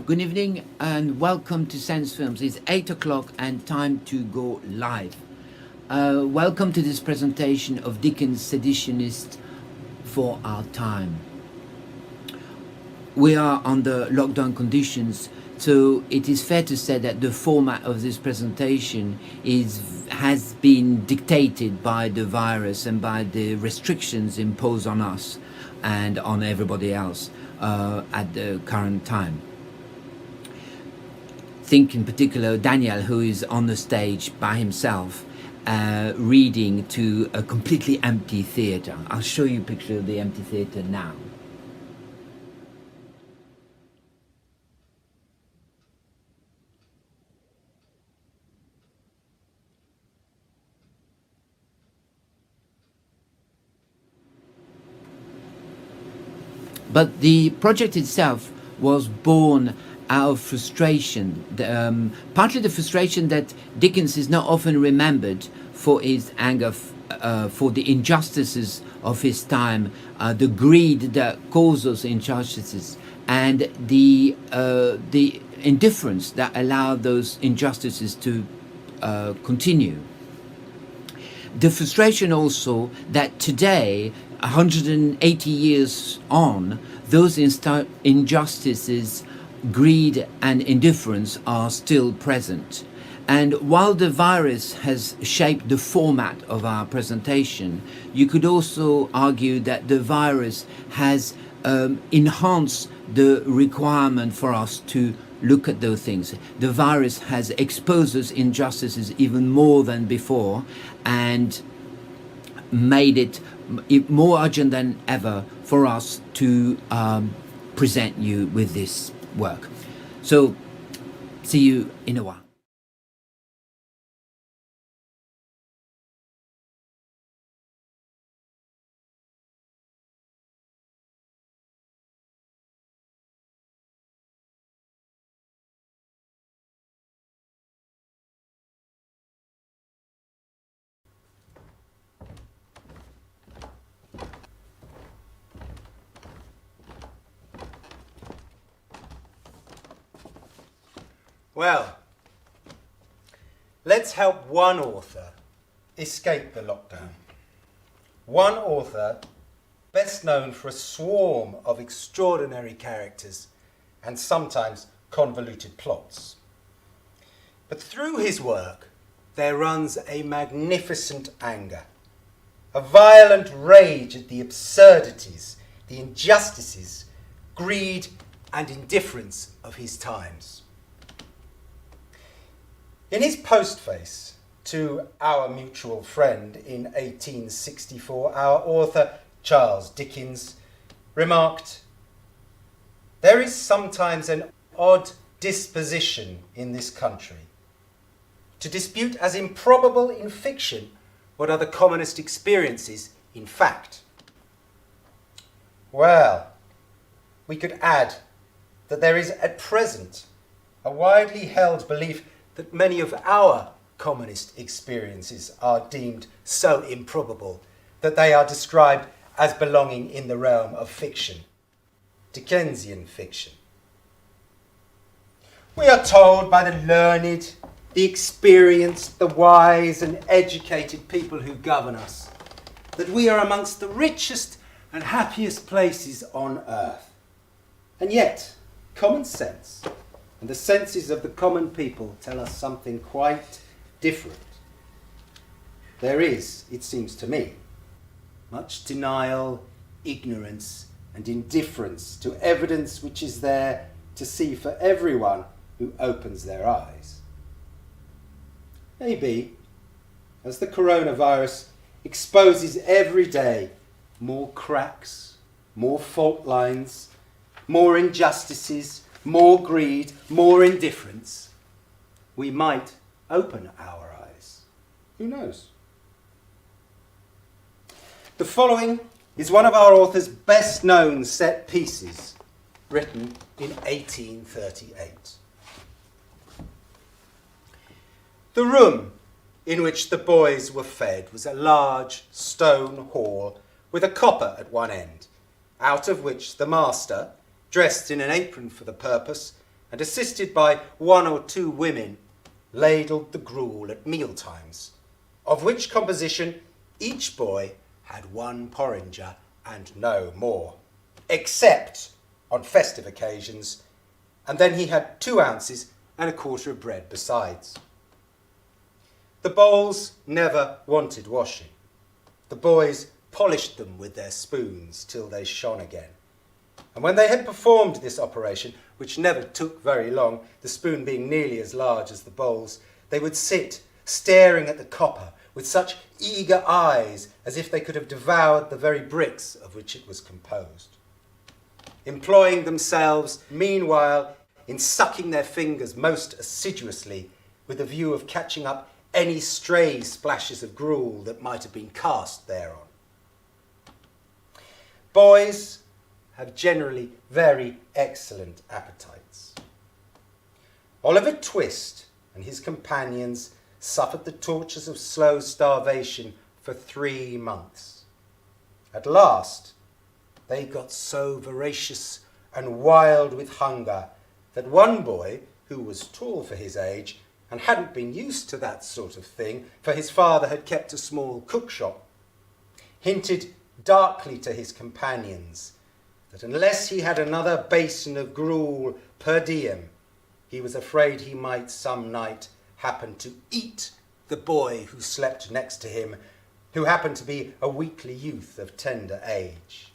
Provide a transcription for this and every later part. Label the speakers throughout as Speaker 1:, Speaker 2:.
Speaker 1: Good evening and welcome to Sense Films. It's 8 o'clock and time to go live. Welcome to this presentation of Dickens' Seditionist for our time. We are under lockdown conditions, so it is fair to say that the format of this presentation has been dictated by the virus and by the restrictions imposed on us and on everybody else at the current time. Think in particular Daniel, who is on the stage by himself reading to a completely empty theatre. I'll show you a picture of the empty theatre now. But the project itself was born out of frustration, partly the frustration that Dickens is not often remembered for his anger for the injustices of his time, the greed that caused those injustices, and the indifference that allowed those injustices to continue. The frustration also that today, 180 years on, those injustices, greed and indifference are still present. And while the virus has shaped the format of our presentation, you could also argue that the virus has enhanced the requirement for us to look at those things. The virus has exposed those injustices even more than before and made it more urgent than ever for us to present you with this work. So, see you in a while.
Speaker 2: Well, let's help one author escape the lockdown. One author best known for a swarm of extraordinary characters and sometimes convoluted plots. But through his work, there runs a magnificent anger, a violent rage at the absurdities, the injustices, greed and indifference of his times. In his postface to Our Mutual Friend in 1864, our author, Charles Dickens, remarked, "There is sometimes an odd disposition in this country to dispute as improbable in fiction what are the commonest experiences in fact." Well, we could add that there is at present a widely held belief that many of our commonest experiences are deemed so improbable that they are described as belonging in the realm of fiction, Dickensian fiction. We are told by the learned, the experienced, the wise and educated people who govern us that we are amongst the richest and happiest places on earth. And yet, common sense and the senses of the common people tell us something quite different. There is, it seems to me, much denial, ignorance, and indifference to evidence which is there to see for everyone who opens their eyes. Maybe, as the coronavirus exposes every day more cracks, more fault lines, more injustices, more greed, more indifference, we might open our eyes. Who knows? The following is one of our author's best known set pieces, written in 1838. The room in which the boys were fed was a large stone hall with a copper at one end, out of which the master, dressed in an apron for the purpose, and assisted by 1 or 2 women, ladled the gruel at mealtimes, of which composition each boy had 1 porringer and no more, except on festive occasions, and then he had 2 ounces and a quarter of bread besides. The bowls never wanted washing. The boys polished them with their spoons till they shone again. And when they had performed this operation, which never took very long, the spoon being nearly as large as the bowls, they would sit staring at the copper with such eager eyes as if they could have devoured the very bricks of which it was composed, employing themselves meanwhile in sucking their fingers most assiduously with the view of catching up any stray splashes of gruel that might have been cast thereon. Boys have generally very excellent appetites. Oliver Twist and his companions suffered the tortures of slow starvation for 3 months. At last, they got so voracious and wild with hunger that one boy, who was tall for his age and hadn't been used to that sort of thing, for his father had kept a small cookshop, hinted darkly to his companions that unless he had another basin of gruel per diem, he was afraid he might some night happen to eat the boy who slept next to him, who happened to be a weakly youth of tender age.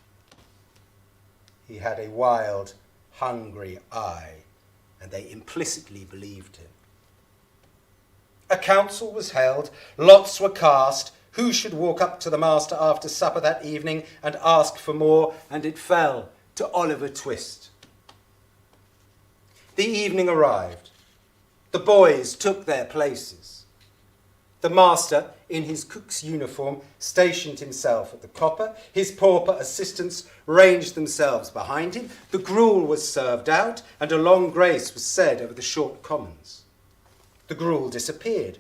Speaker 2: He had a wild, hungry eye, and they implicitly believed him. A council was held, lots were cast, who should walk up to the master after supper that evening and ask for more, and it fell to Oliver Twist. The evening arrived. The boys took their places. The master, in his cook's uniform, stationed himself at the copper. His pauper assistants ranged themselves behind him. The gruel was served out, and a long grace was said over the short commons. The gruel disappeared.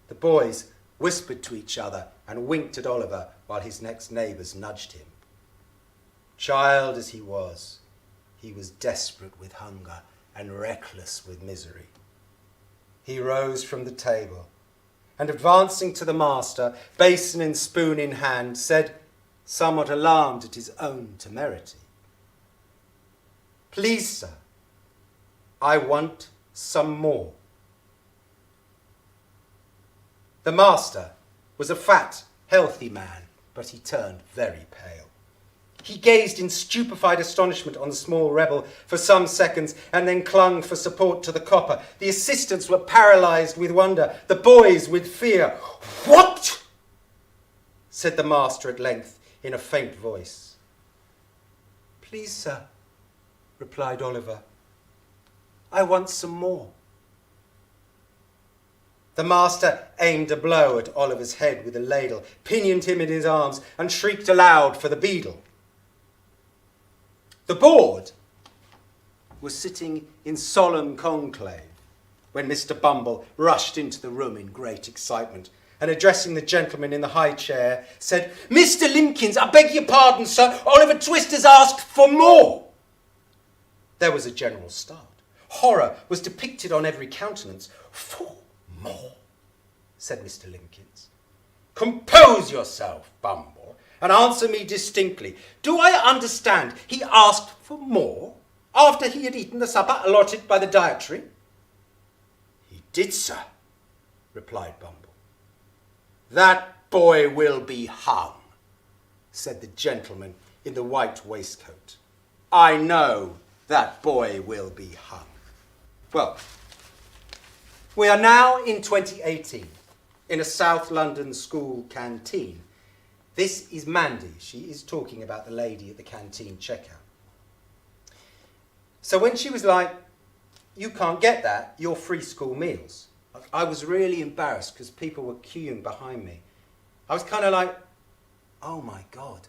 Speaker 2: The boys whispered to each other and winked at Oliver while his next neighbours nudged him. Child as he was desperate with hunger and reckless with misery. He rose from the table and, advancing to the master, basin and spoon in hand, said, somewhat alarmed at his own temerity, "Please, sir, I want some more." The master was a fat, healthy man, but he turned very pale. He gazed in stupefied astonishment on the small rebel for some seconds and then clung for support to the copper. The assistants were paralysed with wonder, the boys with fear. "What?" said the master at length in a faint voice. "Please, sir," replied Oliver, "I want some more." The master aimed a blow at Oliver's head with a ladle, pinioned him in his arms, and shrieked aloud for the beadle. The board was sitting in solemn conclave when Mr. Bumble rushed into the room in great excitement and, addressing the gentleman in the high chair, said, "Mr. Limpkins, I beg your pardon, sir. Oliver Twist has asked for more." There was a general start. Horror was depicted on every countenance. "For more," said Mr. Limpkins. "Compose yourself, Bumble, and answer me distinctly. Do I understand he asked for more after he had eaten the supper allotted by the dietary?" "He did, sir," replied Bumble. "That boy will be hung," said the gentleman in the white waistcoat. "I know that boy will be hung." Well, we are now in 2018 in a South London school canteen. This is Mandy. She is talking about the lady at the canteen checkout. So when she was like, "You can't get that, you're free school meals," I was really embarrassed because people were queuing behind me. I was kind of like, oh my God.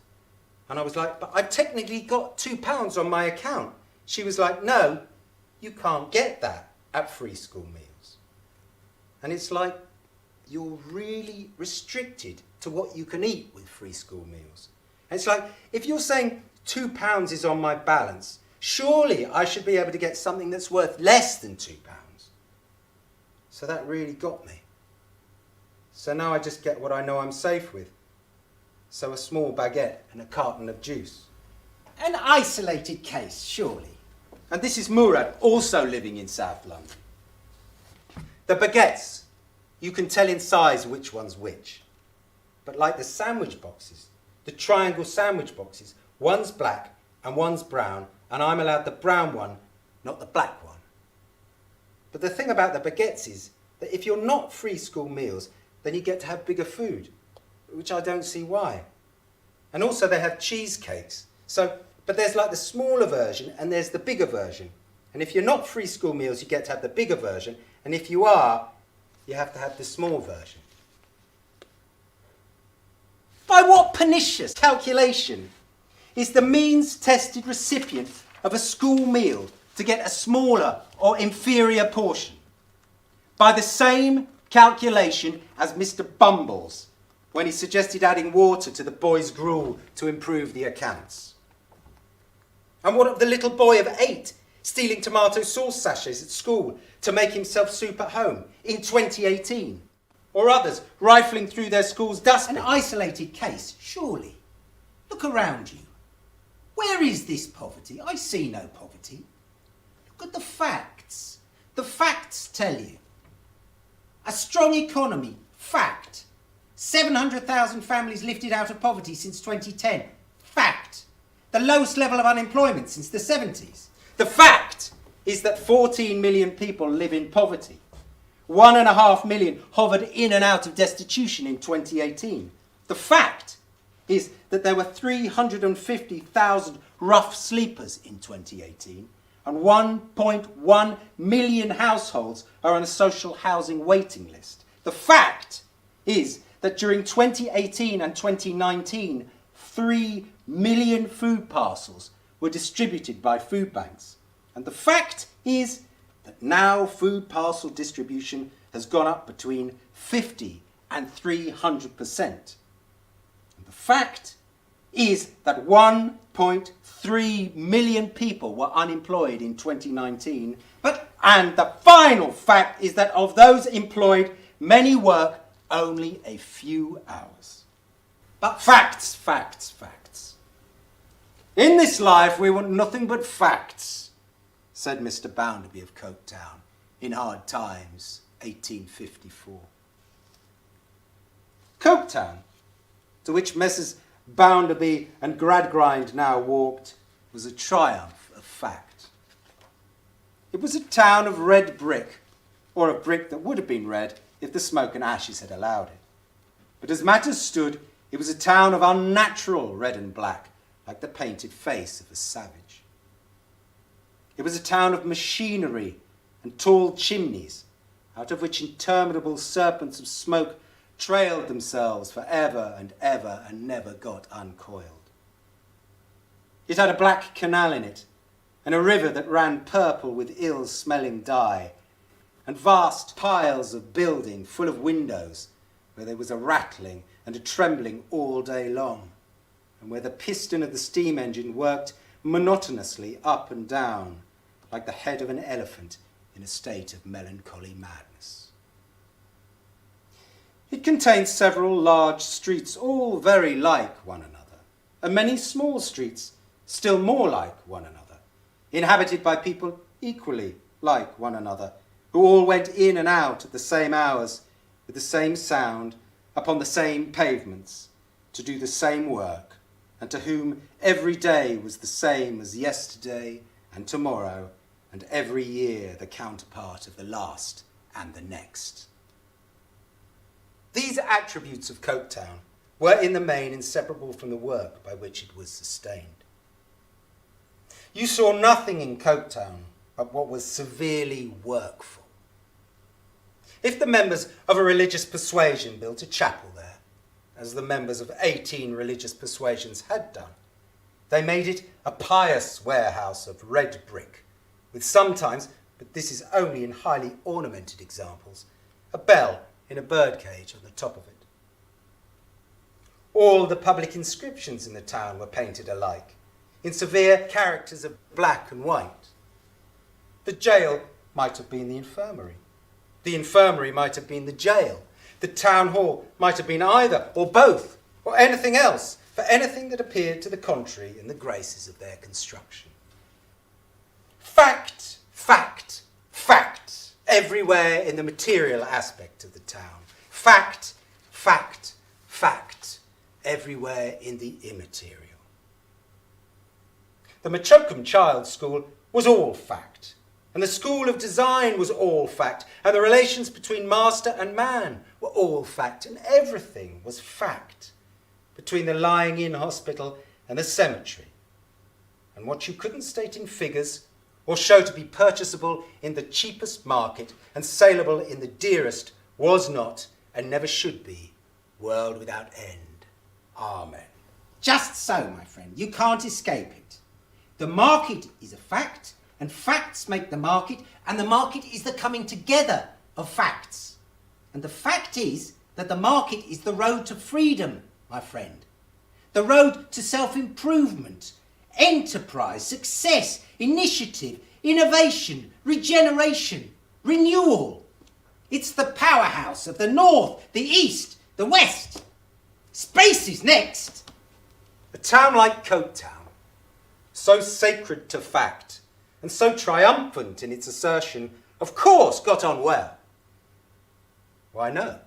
Speaker 2: And I was like, "But I've technically got £2 on my account." She was like, "No, you can't get that at free school meals." And it's like, you're really restricted to what you can eat with free school meals. And it's like, if you're saying £2 is on my balance, Surely I should be able to get something that's worth less than £2. So that really got me. So now I just get what I know I'm safe with. So a small baguette and a carton of juice.
Speaker 3: An isolated case, surely.
Speaker 2: And this is Murad, also living in South London. The baguettes, you can tell in size which one's which. But like the sandwich boxes, the triangle sandwich boxes, one's black and one's brown, and I'm allowed the brown one, not the black one. But the thing about the baguettes is that if you're not free school meals, then you get to have bigger food, which I don't see why. And also they have cheesecakes. But there's like the smaller version and there's the bigger version. And if you're not free school meals, you get to have the bigger version. And if you are, you have to have the small version. By what pernicious calculation is the means-tested recipient of a school meal to get a smaller or inferior portion? By the same calculation as Mr. Bumbles when he suggested adding water to the boys' gruel to improve the accounts. And what of the little boy of 8 stealing tomato sauce sachets at school to make himself soup at home in 2018? Or others rifling through their school's dustbin?
Speaker 3: An isolated case, surely. Look around you. Where is this poverty? I see no poverty. Look at the facts. The facts tell you. A strong economy, fact. 700,000 families lifted out of poverty since 2010, fact. The lowest level of unemployment since the 70s.
Speaker 2: The fact is that 14 million people live in poverty. 1.5 million hovered in and out of destitution in 2018. The fact is that there were 350,000 rough sleepers in 2018, and 1.1 million households are on a social housing waiting list. The fact is that during 2018 and 2019, 3 million food parcels were distributed by food banks. And the fact is that now food parcel distribution has gone up between 50 and 300%. And the fact is that 1.3 million people were unemployed in 2019. And the final fact is that of those employed, many work only a few hours. But facts, facts, facts. In this life we want nothing but facts, said Mr. Bounderby of Coketown in Hard Times, 1854. Coketown, to which Messrs. Bounderby and Gradgrind now walked, was a triumph of fact. It was a town of red brick, or of brick that would have been red if the smoke and ashes had allowed it. But as matters stood, it was a town of unnatural red and black, like the painted face of a savage. It was a town of machinery and tall chimneys, out of which interminable serpents of smoke trailed themselves for ever and ever and never got uncoiled. It had a black canal in it, and a river that ran purple with ill-smelling dye, and vast piles of building full of windows, where there was a rattling and a trembling all day long, and where the piston of the steam engine worked monotonously up and down, like the head of an elephant in a state of melancholy madness. It contained several large streets, all very like one another, and many small streets, still more like one another, inhabited by people equally like one another, who all went in and out at the same hours, with the same sound, upon the same pavements, to do the same work, and to whom every day was the same as yesterday and tomorrow, and every year the counterpart of the last and the next. These attributes of Coketown were in the main inseparable from the work by which it was sustained. You saw nothing in Coketown but what was severely workful. If the members of a religious persuasion built a chapel there, as the members of 18 religious persuasions had done, they made it a pious warehouse of red brick, with sometimes, but this is only in highly ornamented examples, a bell in a birdcage on the top of it. All the public inscriptions in the town were painted alike, in severe characters of black and white. The jail might have been the infirmary. The infirmary might have been the jail. The town hall might have been either or both or anything else, for anything that appeared to the contrary in the graces of their construction. Fact, fact, fact, everywhere in the material aspect of the town. Fact, fact, fact, everywhere in the immaterial. The Machokum Child's School was all fact, and the School of Design was all fact, and the relations between master and man were all fact, and everything was fact between the lying-in hospital and the cemetery. And what you couldn't state in figures or show to be purchasable in the cheapest market and saleable in the dearest was not, and never should be, world without end. Amen.
Speaker 3: Just so, my friend, you can't escape it. The market is a fact, and facts make the market, and the market is the coming together of facts. And the fact is that the market is the road to freedom, my friend. The road to self-improvement, enterprise, success, initiative, innovation, regeneration, renewal. It's the powerhouse of the north, the east, the west. Space is next.
Speaker 2: A town like Coketown, so sacred to fact and so triumphant in its assertion, of course got on well. Why, no,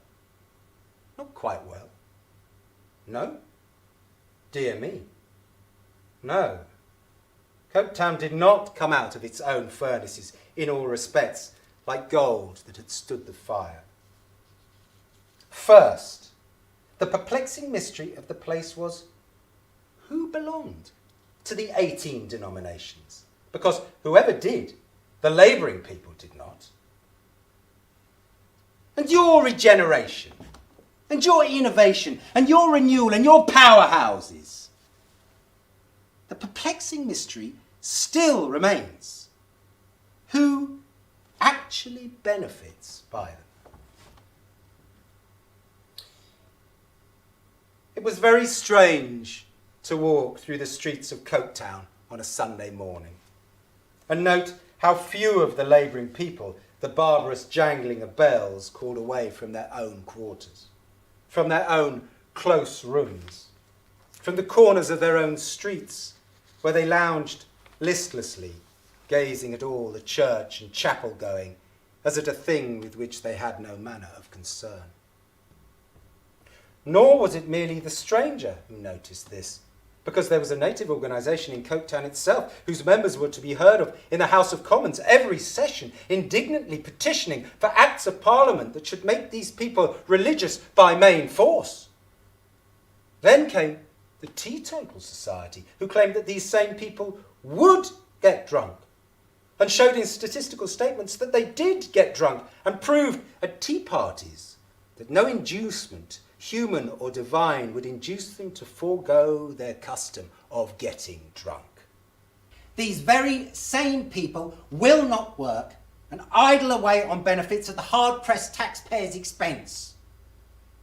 Speaker 2: not quite well. No? Dear me. No. Coketown did not come out of its own furnaces in all respects like gold that had stood the fire. First, the perplexing mystery of the place was who belonged to the 18 denominations, because whoever did, the labouring people did not. And your regeneration, and your innovation, and your renewal, and your powerhouses. The perplexing mystery still remains. Who actually benefits by them? It was very strange to walk through the streets of Coketown on a Sunday morning and note how few of the labouring people the barbarous jangling of bells called away from their own quarters, from their own close rooms, from the corners of their own streets, where they lounged listlessly, gazing at all the church and chapel going, as at a thing with which they had no manner of concern. Nor was it merely the stranger who noticed this, because there was a native organisation in Coketown itself, whose members were to be heard of in the House of Commons every session, indignantly petitioning for Acts of Parliament that should make these people religious by main force. Then came the Teetotal Society, who claimed that these same people would get drunk, and showed in statistical statements that they did get drunk, and proved at tea parties that no inducement, human or divine, would induce them to forego their custom of getting drunk.
Speaker 3: These very same people will not work and idle away on benefits at the hard-pressed taxpayers' expense.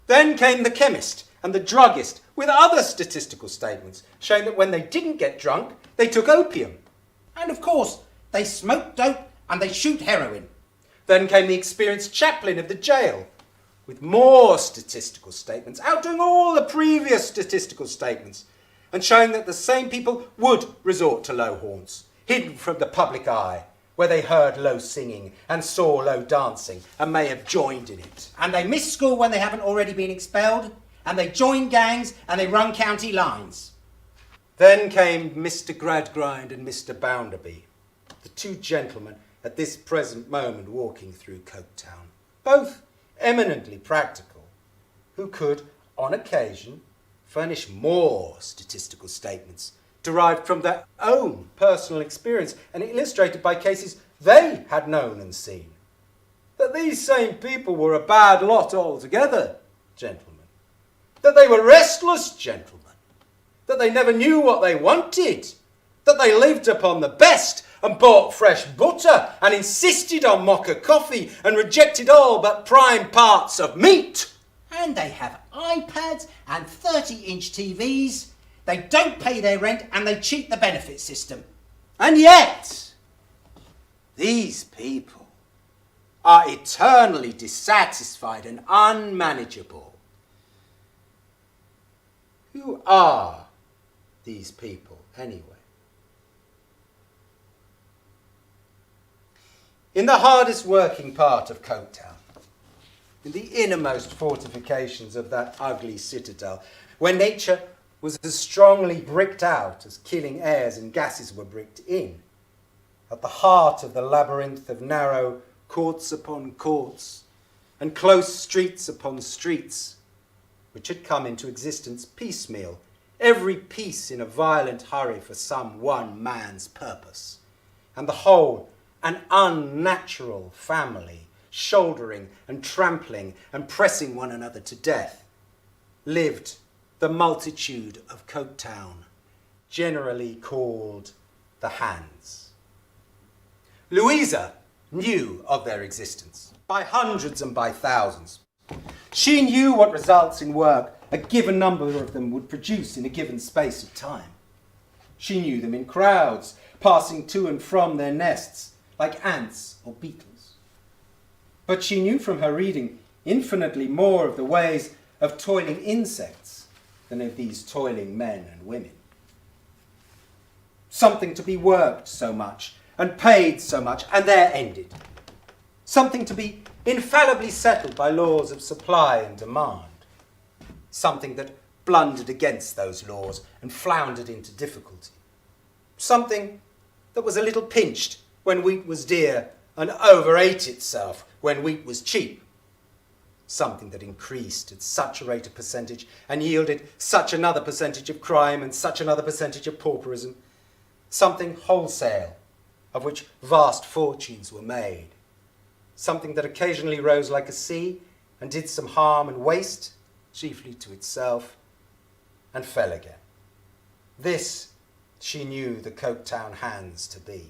Speaker 2: Then came the chemist and the druggist with other statistical statements showing that when they didn't get drunk, they took opium.
Speaker 3: And of course, they smoke dope and they shoot heroin.
Speaker 2: Then came the experienced chaplain of the jail with more statistical statements, outdoing all the previous statistical statements, and showing that the same people would resort to low haunts, hidden from the public eye, where they heard low singing and saw low dancing and may have joined in it.
Speaker 3: And they miss school when they haven't already been expelled, and they join gangs and they run county lines.
Speaker 2: Then came Mr. Gradgrind and Mr. Bounderby, the two gentlemen at this present moment walking through Coketown, both eminently practical, who could, on occasion, furnish more statistical statements derived from their own personal experience and illustrated by cases they had known and seen. That these same people were a bad lot altogether, gentlemen. That they were restless, gentlemen. That they never knew what they wanted. That they lived upon the best and bought fresh butter and insisted on mocha coffee and rejected all but prime parts of meat.
Speaker 3: And they have iPads and 30-inch TVs. They don't pay their rent and they cheat the benefit system.
Speaker 2: And yet, these people are eternally dissatisfied and unmanageable. Who are these people anyway? In the hardest working part of Coketown, in the innermost fortifications of that ugly citadel, where nature was as strongly bricked out as killing airs and gases were bricked in, at the heart of the labyrinth of narrow courts upon courts and close streets upon streets, which had come into existence piecemeal, every piece in a violent hurry for some one man's purpose, and the whole an unnatural family, shouldering and trampling and pressing one another to death, lived the multitude of Coketown, generally called the Hands. Louisa knew of their existence by hundreds and by thousands. She knew what results in work a given number of them would produce in a given space of time. She knew them in crowds, passing to and from their nests like ants or beetles. But she knew from her reading infinitely more of the ways of toiling insects than of these toiling men and women. Something to be worked so much and paid so much and there ended. Something to be infallibly settled by laws of supply and demand. Something that blundered against those laws and floundered into difficulty. Something that was a little pinched when wheat was dear and overate itself when wheat was cheap. Something that increased at such a rate of percentage and yielded such another percentage of crime and such another percentage of pauperism. Something wholesale, of which vast fortunes were made. Something that occasionally rose like a sea and did some harm and waste, chiefly to itself, and fell again. This she knew the Coketown Hands to be.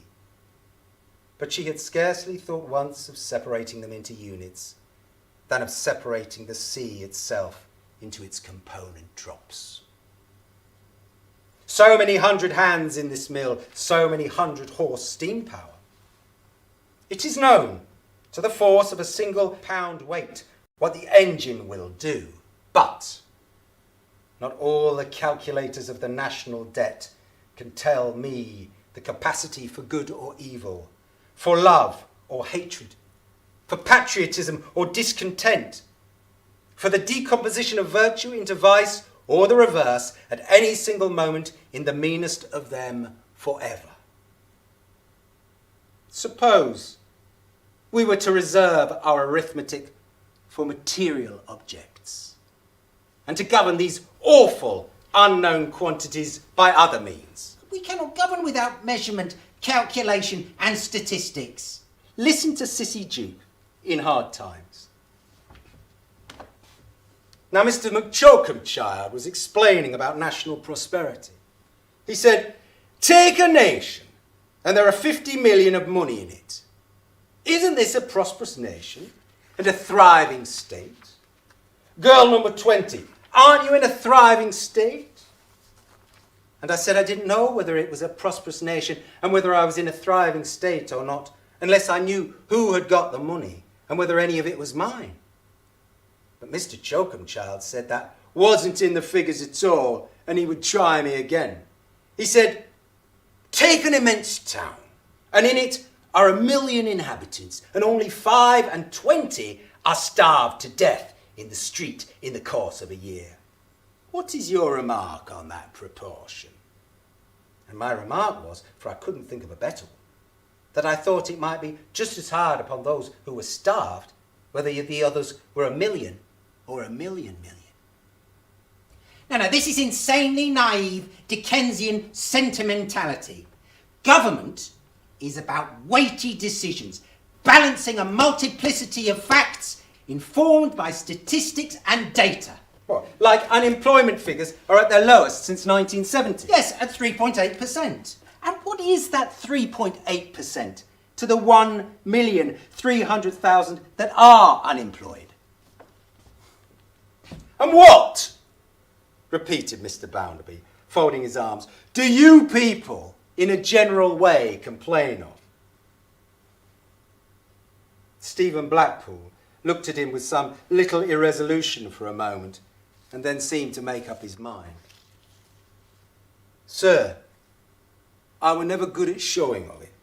Speaker 2: But she had scarcely thought once of separating them into units, than of separating the sea itself into its component drops. So many hundred hands in this mill, so many hundred horse steam power. It is known to the force of a single pound weight what the engine will do, but not all the calculators of the national debt can tell me the capacity for good or evil, for love or hatred, for patriotism or discontent, for the decomposition of virtue into vice or the reverse at any single moment in the meanest of them forever. Suppose we were to reserve our arithmetic for material objects and to govern these awful unknown quantities by other means.
Speaker 3: We cannot govern without measurement, calculation and statistics.
Speaker 2: Listen to Sissy Jupe in Hard Times. Now, Mr. McChalcomchild was explaining about national prosperity. He said, take a nation, and there are 50 million of money in it. Isn't this a prosperous nation and a thriving state? Girl number 20, aren't you in a thriving state? And I said I didn't know whether it was a prosperous nation and whether I was in a thriving state or not, unless I knew who had got the money and whether any of it was mine. But Mr. Chalcomchild said that wasn't in the figures at all, and he would try me again. He said, take an immense town, and in it are 1 million inhabitants, and only 25 are starved to death in the street in the course of a year. What is your remark on that proportion? And my remark was, for I couldn't think of a better one, that I thought it might be just as hard upon those who were starved, whether the others were 1 million or 1 million.
Speaker 3: No, this is insanely naive Dickensian sentimentality. Government is about weighty decisions, balancing a multiplicity of facts informed by statistics and data.
Speaker 2: What, like unemployment figures are at their lowest since 1970?
Speaker 3: Yes, at 3.8%. And what is that 3.8% to the 1,300,000 that are unemployed?
Speaker 2: And what, repeated Mr. Bounderby, folding his arms, do you people, in a general way, complain of? Stephen Blackpool looked at him with some little irresolution for a moment, and then seemed to make up his mind. Sir, I were never good at showing of it,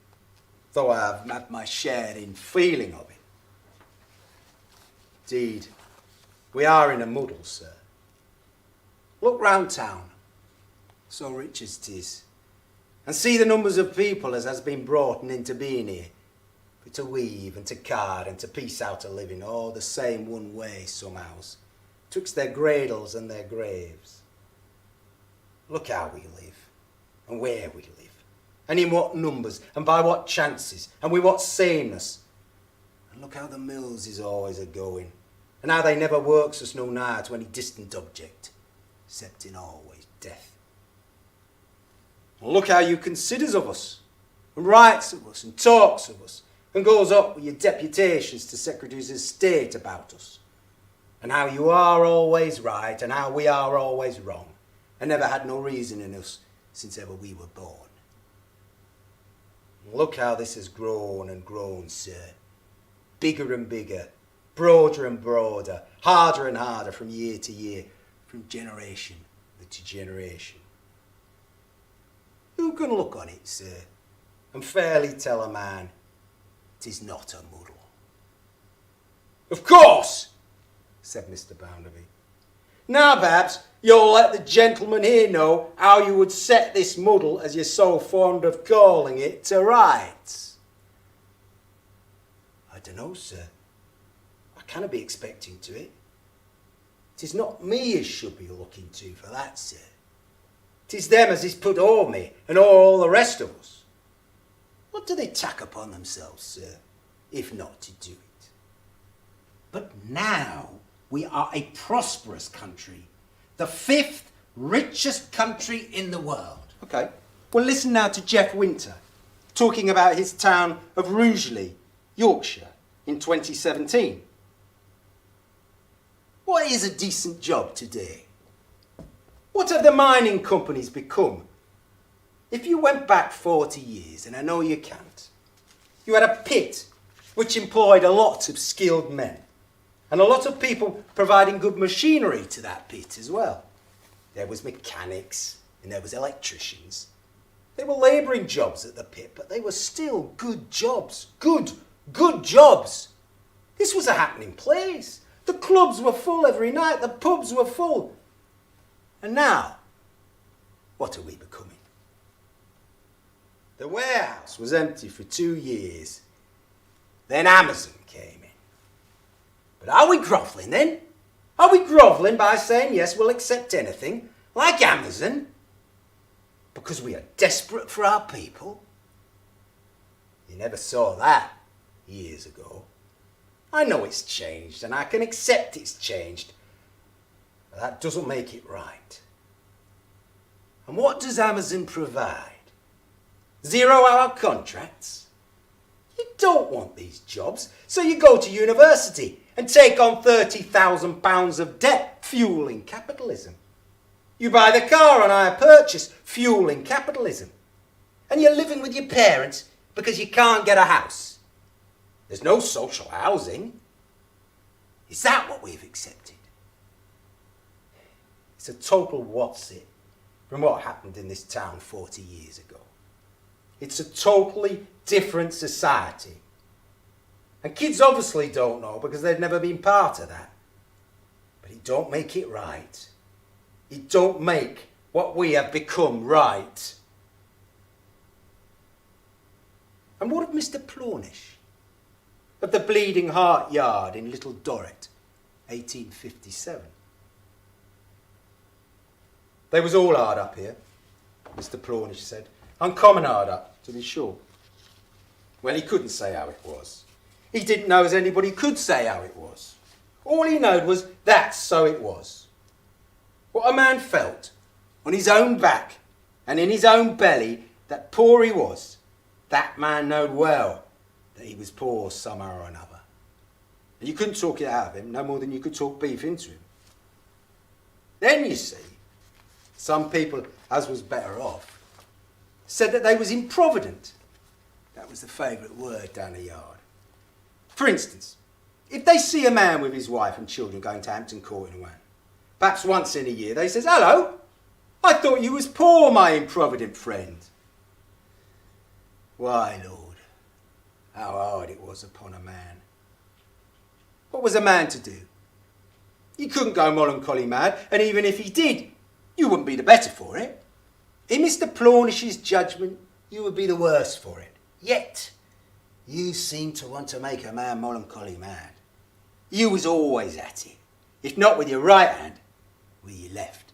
Speaker 2: though I have had my share in feeling of it. Indeed, we are in a muddle, sir. Look round town, so rich as 'tis, and see the numbers of people as has been brought into being here, for to weave and to card and to piece out a living, all the same one way somehows, twixt their cradles and their graves. Look how we live, and where we live, and in what numbers, and by what chances, and with what sameness. And look how the mills is always a-going, and how they never works us no nigh to any distant object, except in always death. And look how you considers of us, and writes of us, and talks of us, and goes up with your deputations to Secretaries of State about us, and how you are always right, and how we are always wrong, and never had no reason in us since ever we were born. And look how this has grown and grown, sir, bigger and bigger, broader and broader, harder and harder from year to year, from generation to generation. Who can look on it, sir, and fairly tell a man 'tis not a muddle? Of course, said Mr. Bounderby. Now perhaps you'll let the gentleman here know how you would set this muddle, as you're so fond of calling it, to rights. I dunno, sir. I canna be expecting to it. 'Tis not me as should be looking to for that, sir. 'Tis them as is put o'er me and o'er all the rest of us. What do they tack upon themselves, sir, if not to do it?
Speaker 3: But now we are a prosperous country, the 5th richest country in the world.
Speaker 2: Okay, well listen now to Jeff Winter, talking about his town of Rugeley, Yorkshire, in 2017. What is a decent job today? What have the mining companies become? If you went back 40 years, and I know you can't, you had a pit which employed a lot of skilled men, and a lot of people providing good machinery to that pit as well. There was mechanics, and there was electricians. They were labouring jobs at the pit, but they were still good jobs. Good jobs. This was a happening place. The clubs were full every night, the pubs were full. And now, what are we becoming? The warehouse was empty for 2 years. Then Amazon came in. But are we grovelling then? Are we grovelling by saying, yes, we'll accept anything, like Amazon, because we are desperate for our people? You never saw that years ago. I know it's changed, and I can accept it's changed, but that doesn't make it right. And what does Amazon provide? 0-hour contracts? You don't want these jobs, so you go to university and take on £30,000 of debt, fueling capitalism. You buy the car on hire purchase, fueling capitalism. And you're living with your parents because you can't get a house. There's no social housing. Is that what we've accepted? It's a total what's it from what happened in this town 40 years ago. It's a totally different society. And kids obviously don't know because they've never been part of that. But it don't make it right. It don't make what we have become right. And what of Mr. Plornish? Of the Bleeding Heart Yard in Little Dorrit, 1857. They was all hard up here, Mr. Plornish said. Uncommon hard up, to be sure. Well, he couldn't say how it was. He didn't know as anybody could say how it was. All he knowed was that's so it was. What a man felt on his own back and in his own belly that poor he was, that man knowed well that he was poor somehow or another. And you couldn't talk it out of him no more than you could talk beef into him. Then, you see, Some people, as was better off, said that they was improvident. That was the favourite word down the yard. For instance, if they see a man with his wife and children going to Hampton Court in a van, perhaps once in a year, they says, "Hello, I thought you was poor, my improvident friend." Why, Lord, how hard it was upon a man. What was a man to do? He couldn't go melancholy mad, and even if he did, you wouldn't be the better for it. In Mr. Plawnish's judgment, you would be the worse for it. Yet, you seem to want to make a man melancholy mad. You was always at it, if not with your right hand, with your left.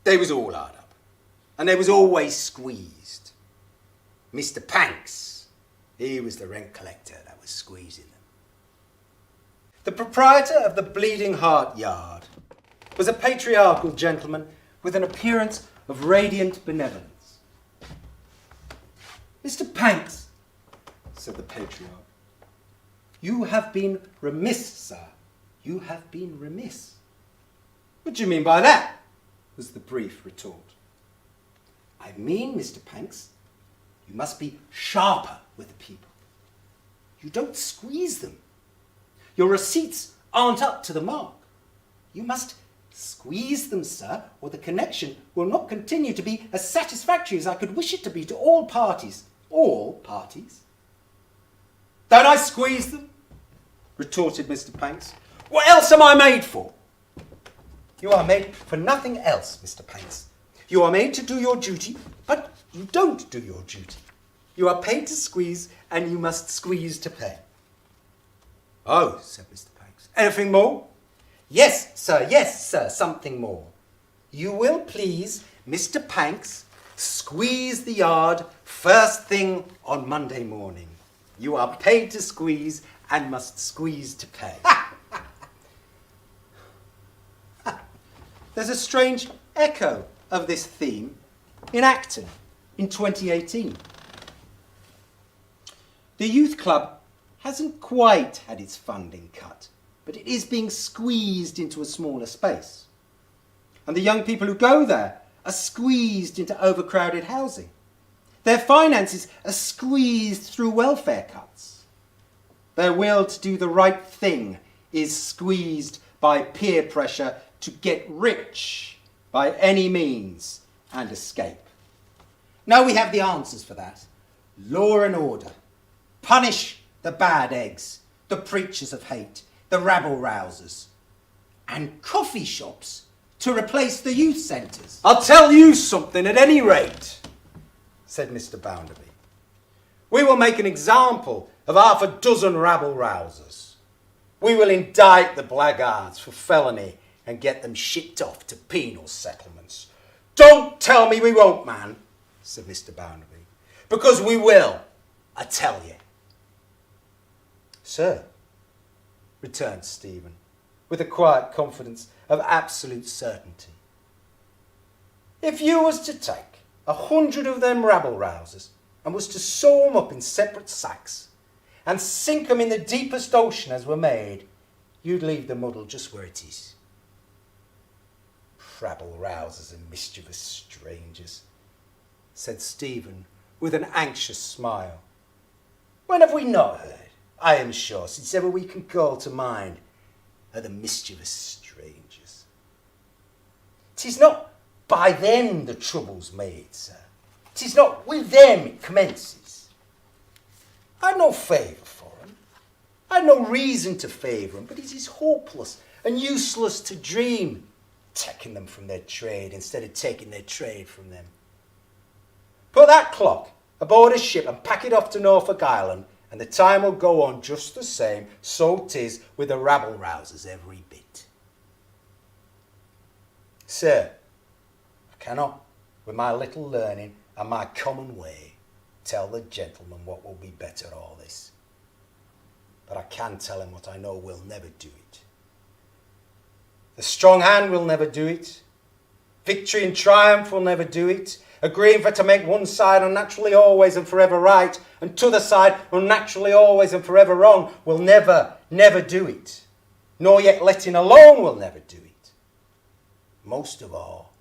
Speaker 2: They was all hard up, and they was always squeezed. Mr. Panks, he was the rent collector that was squeezing them. The proprietor of the Bleeding Heart Yard was a patriarchal gentleman with an appearance of radiant benevolence. "Mr. Panks," said the patriarch, "you have been remiss, sir. You have been remiss." "What do you mean by that?" was the brief retort. "I mean, Mr. Panks, you must be sharper with the people. You don't squeeze them. Your receipts aren't up to the mark. You must squeeze them, sir, or the connection will not continue to be as satisfactory as I could wish it to be to all parties." "All parties? Don't I squeeze them?" retorted Mr. Panks. "What else am I made for?" "You are made for nothing else, Mr. Panks. You are made to do your duty, but you don't do your duty. You are paid to squeeze, and you must squeeze to pay." "Oh," said Mr. Panks. "Anything more?" Yes, sir, something more. You will please, Mr. Panks, squeeze the yard first thing on Monday morning. You are paid to squeeze and must squeeze to pay." There's a strange echo of this theme in Acton in 2018. The youth club hasn't quite had its funding cut, but it is being squeezed into a smaller space. And the young people who go there are squeezed into overcrowded housing. Their finances are squeezed through welfare cuts. Their will to do the right thing is squeezed by peer pressure to get rich by any means and escape. Now we have the answers for that. Law and order. Punish the bad eggs, the preachers of hate, the rabble-rousers. And coffee shops to replace the youth centres. "I'll tell you something at any rate," said Mr. Bounderby. "We will make an example of half a dozen rabble-rousers. We will indict the blackguards for felony and get them shipped off to penal settlements." "Don't tell me we won't, man," said Mr. Bounderby. "Because we will, I tell you." "Sir," returned Stephen, with a quiet confidence of absolute certainty, "if you was to take 100 of them rabble-rousers and was to sew 'em up in separate sacks and sink 'em in the deepest ocean as were made, you'd leave the muddle just where it is." "Rabble-rousers and mischievous strangers," said Stephen with an anxious smile. "When have we not heard, I am sure, since ever we can call to mind, of the mischievous strangers? 'Tis not by them the trouble's made, sir. 'Tis not with them it commences. I've no favour for 'em. I've no reason to favour 'em, but it is hopeless and useless to dream taking them from their trade instead of taking their trade from them. Put that clock aboard a ship and pack it off to Norfolk Island, and the time will go on just the same, so 'tis with the rabble-rousers every bit. Sir, I cannot, with my little learning and my common way, tell the gentleman what will be better all this. But I can tell him what I know will never do it. The strong hand will never do it. Victory and triumph will never do it. Agreeing for to make one side unnaturally always and forever right, and t'other side unnaturally always and forever wrong, will never do it. Nor yet letting alone will never do it. most of all,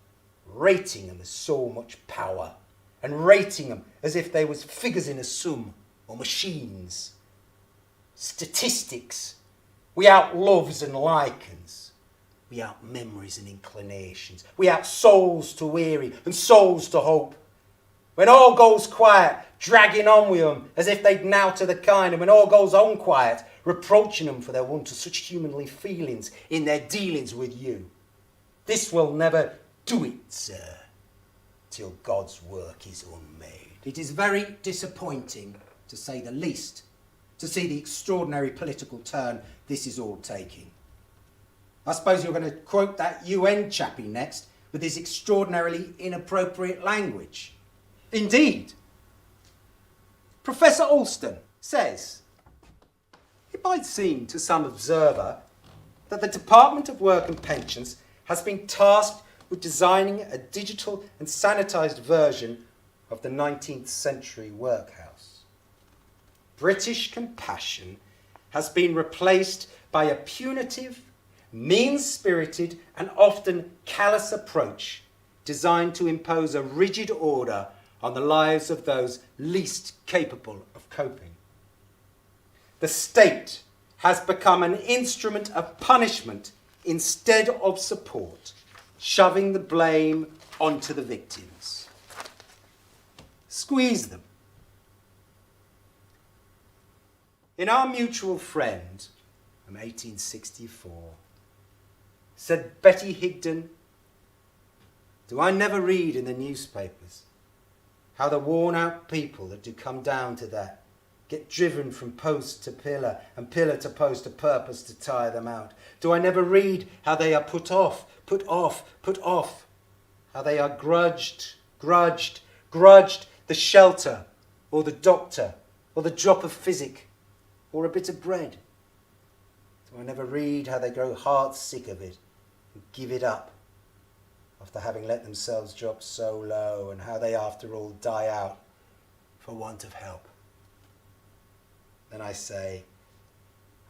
Speaker 2: rating them as so much power, and rating them as if they was figures in a sum or machines. Statistics, without loves and likens, without memories and inclinations, without souls to weary and souls to hope. When all goes quiet, dragging on with them as if they'd now to the kind, and when all goes unquiet, reproaching them for their want of such humanly feelings in their dealings with you. This will never do it, sir, till God's work is unmade.
Speaker 3: It is very disappointing, to say the least, to see the extraordinary political turn this is all taking. I suppose you're going to quote that UN chappie next with his extraordinarily inappropriate language. Indeed. Professor Alston says,
Speaker 2: it might seem to some observer that the Department of Work and Pensions has been tasked with designing a digital and sanitised version of the 19th century workhouse. British compassion has been replaced by a punitive, mean-spirited and often callous approach designed to impose a rigid order on the lives of those least capable of coping. The state has become an instrument of punishment instead of support, shoving the blame onto the victims. Squeeze them. In Our Mutual Friend from 1864, said Betty Higden, do I never read in the newspapers how the worn-out people that do come down to that get driven from post to pillar and pillar to post a purpose to tire them out? Do I never read how they are put off, how they are grudged the shelter or the doctor or the drop of physic or a bit of bread? Do I never read how they grow heart sick of it and give it up after having let themselves drop so low, and how they after all die out for want of help? Then I say,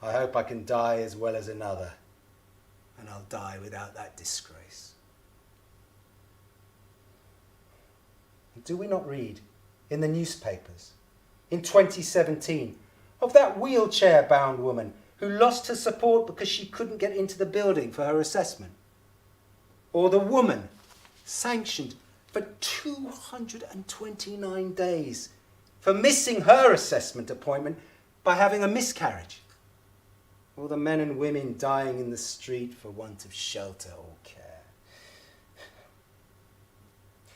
Speaker 2: I hope I can die as well as another, and I'll die without that disgrace. Do we not read in the newspapers in 2017 of that wheelchair-bound woman who lost her support because she couldn't get into the building for her assessment? Or the woman sanctioned for 229 days for missing her assessment appointment by having a miscarriage? Or the men and women dying in the street for want of shelter or care?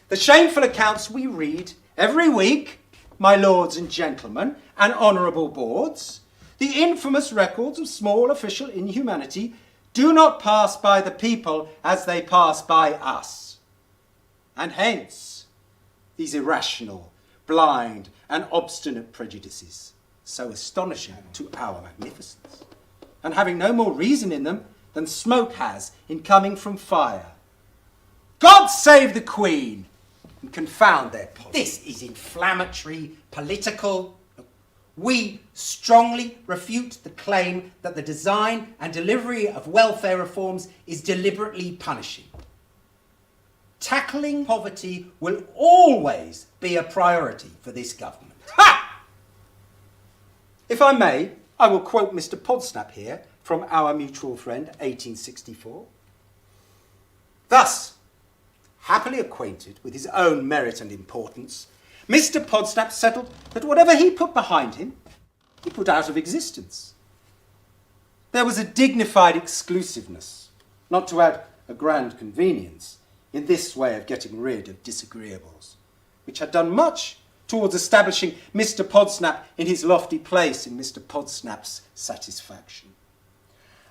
Speaker 2: The shameful accounts we read every week, my lords and gentlemen, and honourable boards, the infamous records of small official inhumanity, do not pass by the people as they pass by us. And hence, these irrational, blind, and obstinate prejudices, so astonishing to our magnificence, and having no more reason in them than smoke has in coming from fire. God save the Queen, and confound their policy. This is inflammatory, political. We strongly refute the claim that the design and delivery of welfare reforms is deliberately punishing. Tackling poverty will always be a priority for this government. Ha! If I may, I will quote Mr. Podsnap here from Our Mutual Friend, 1864. Thus, happily acquainted with his own merit and importance, Mr. Podsnap settled that whatever he put behind him, he put out of existence. There was a dignified exclusiveness, not to add a grand convenience, in this way of getting rid of disagreeables, which had done much towards establishing Mr. Podsnap in his lofty place in Mr. Podsnap's satisfaction.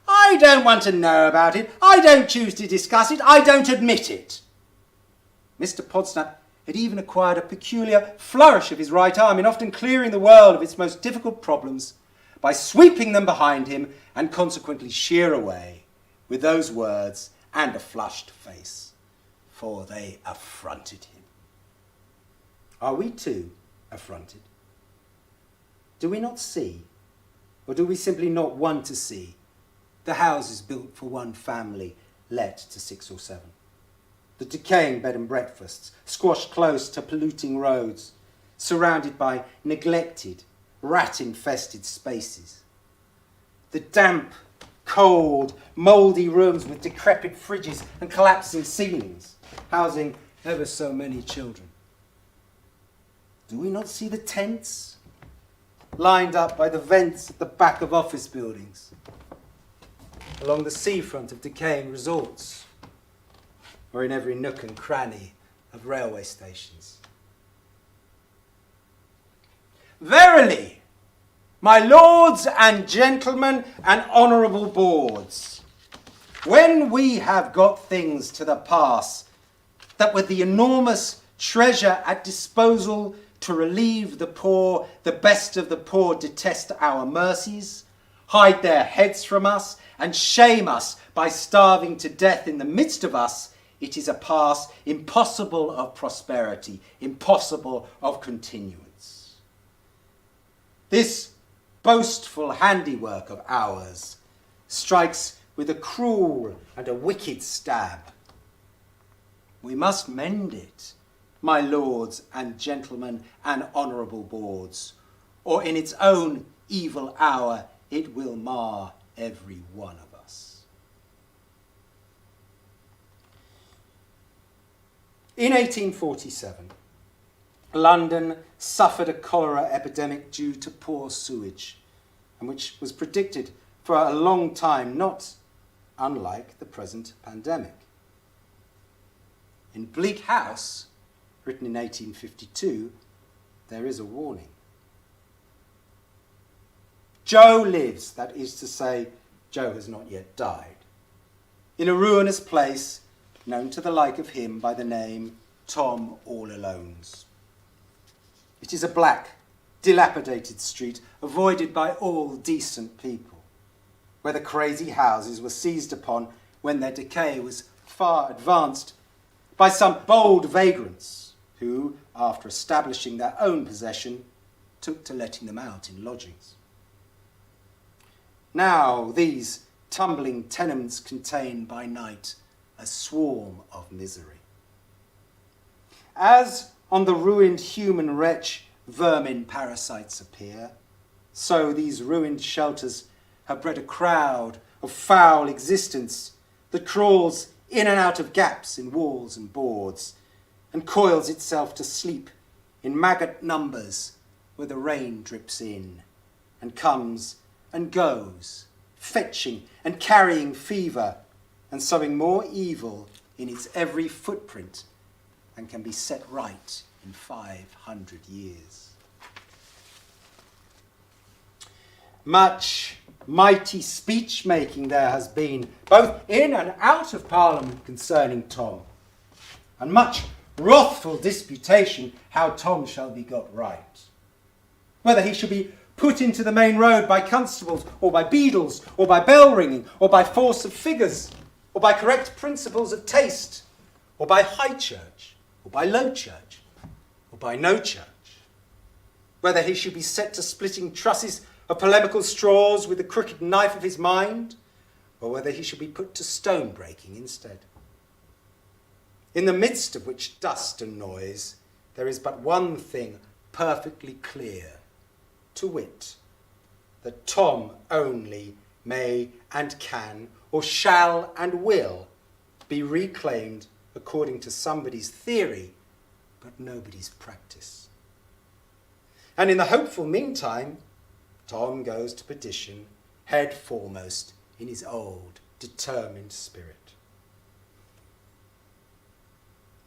Speaker 2: I don't want to know about it. I don't choose to discuss it. I don't admit it. Mr. Podsnap had even acquired a peculiar flourish of his right arm in often clearing the world of its most difficult problems by sweeping them behind him and consequently sheer away with those words and a flushed face, for they affronted him. Are we too affronted? Do we not see, or do we simply not want to see, the houses built for one family let to 6 or 7? the decaying bed and breakfasts, squashed close to polluting roads, surrounded by neglected, rat-infested spaces. The damp, cold, mouldy rooms with decrepit fridges and collapsing ceilings, housing ever so many children. Do we not see the tents lined up by the vents at the back of office buildings, along the seafront of decaying resorts, or in every nook and cranny of railway stations? Verily, my lords and gentlemen and honourable boards, when we have got things to the pass that with the enormous treasure at disposal to relieve the poor, the best of the poor detest our mercies, hide their heads from us, and shame us by starving to death in the midst of us, it is a pass impossible of prosperity, impossible of continuance. This boastful handiwork of ours strikes with a cruel and a wicked stab. We must mend it, my lords and gentlemen and honourable boards, or in its own evil hour it will mar every one of us. In 1847, London suffered a cholera epidemic due to poor sewage, and which was predicted for a long time, not unlike the present pandemic. In Bleak House, written in 1852, there is a warning. Joe lives, that is to say, Joe has not yet died, in a ruinous place known to the like of him by the name Tom All Alone's. It is a black, dilapidated street avoided by all decent people, where the crazy houses were seized upon when their decay was far advanced by some bold vagrants who, after establishing their own possession, took to letting them out in lodgings. Now these tumbling tenements contain by night a swarm of misery. As on the ruined human wretch vermin parasites appear, so these ruined shelters have bred a crowd of foul existence that crawls in and out of gaps in walls and boards, and coils itself to sleep in maggot numbers where the rain drips in and comes and goes, fetching and carrying fever and sowing more evil in its every footprint than can be set right in 500 years. Much mighty speech-making there has been, both in and out of Parliament concerning Tom, and much wrathful disputation how Tom shall be got right, whether he shall be put into the main road by constables, or by beadles, or by bell-ringing, or by force of figures, or by correct principles of taste, or by high church, or by low church, or by no church, whether he should be set to splitting trusses of polemical straws with the crooked knife of his mind, or whether he should be put to stone-breaking instead. In the midst of which dust and noise, there is but one thing perfectly clear, to wit, that Tom only may and can, or shall and will, be reclaimed according to somebody's theory, but nobody's practice. And in the hopeful meantime, Tom goes to perdition, head foremost in his old, determined spirit.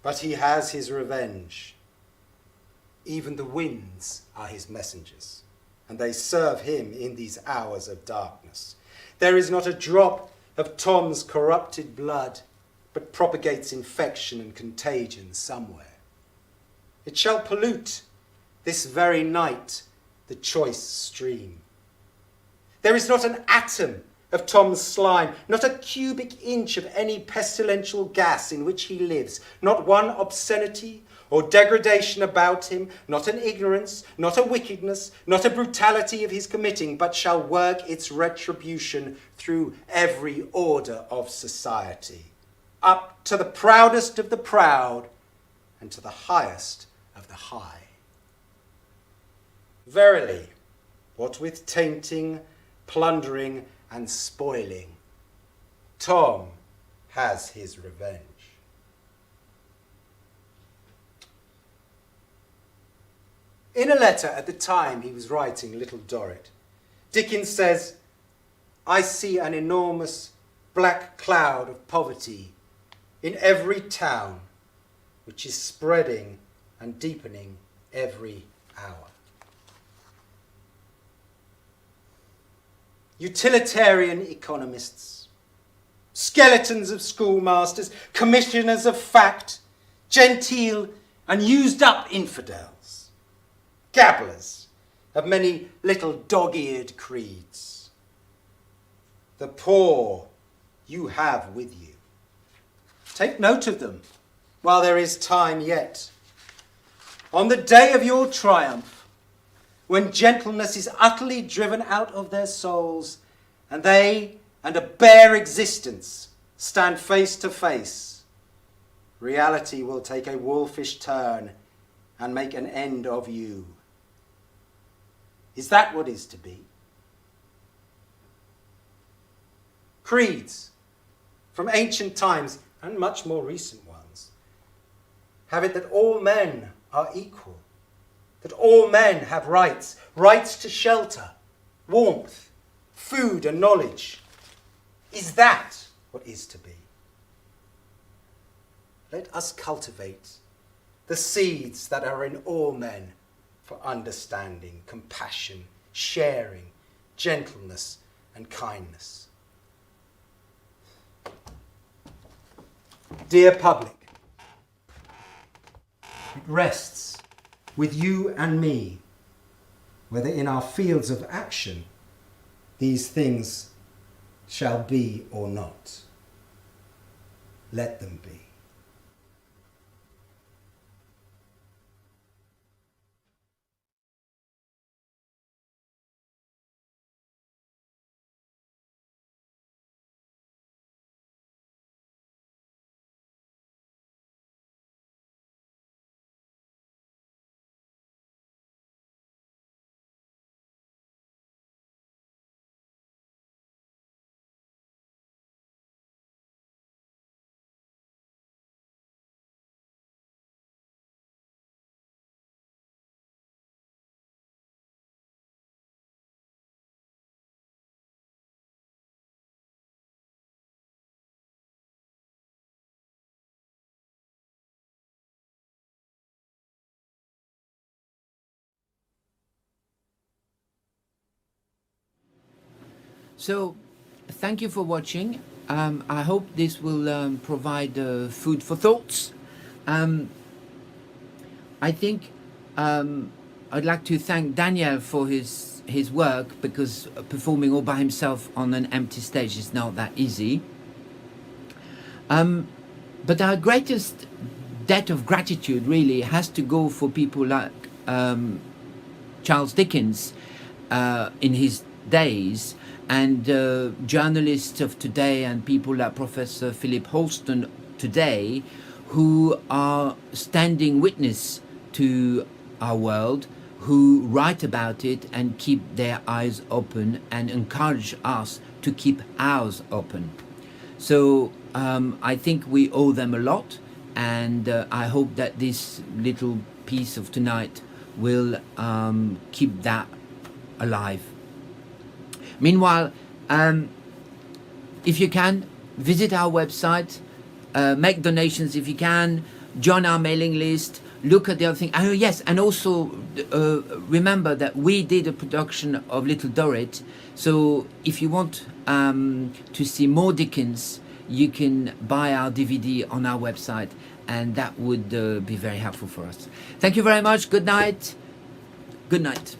Speaker 2: But he has his revenge. Even the winds are his messengers, and they serve him in these hours of darkness. There is not a drop of Tom's corrupted blood, but propagates infection and contagion somewhere. It shall pollute this very night the choice stream. There is not an atom of Tom's slime, not a cubic inch of any pestilential gas in which he lives, not one obscenity or degradation about him, not an ignorance, not a wickedness, not a brutality of his committing, but shall work its retribution through every order of society. up to the proudest of the proud and to the highest of the high. Verily, what with tainting, plundering, and spoiling, Tom has his revenge. In a letter at the time he was writing Little Dorrit, Dickens says, "I see an enormous black cloud of poverty in every town, which is spreading and deepening every hour." Utilitarian economists, skeletons of schoolmasters, commissioners of fact, genteel and used-up infidels, gabblers of many little dog-eared creeds. The poor you have with you. Take note of them while there is time yet. On the day of your triumph, when gentleness is utterly driven out of their souls, and they and a bare existence stand face to face, reality will take a wolfish turn and make an end of you. Is that what is to be? Creeds from ancient times and much more recent ones have it that all men are equal, that all men have rights, rights to shelter, warmth, food and knowledge. Is that what is to be? Let us cultivate the seeds that are in all men for understanding, compassion, sharing, gentleness and kindness. Dear public, it rests with you and me whether in our fields of action these things shall be or not. Let them be.
Speaker 1: So, thank you for watching. I hope this will provide food for thoughts. I think I'd like to thank Daniel for his work, because performing all by himself on an empty stage is not that easy. But our greatest debt of gratitude really has to go for people like Charles Dickens in his days, and journalists of today, and people like Professor Philip Holston today, who are standing witness to our world, who write about it and keep their eyes open and encourage us to keep ours open. So I think we owe them a lot, and I hope that this little piece of tonight will keep that alive. Meanwhile, if you can, visit our website, make donations if you can, join our mailing list, look at the other thing. Oh yes, and also remember that we did a production of Little Dorrit, so if you want to see more Dickens, you can buy our DVD on our website, and that would be very helpful for us. Thank you very much. Good night. Good night.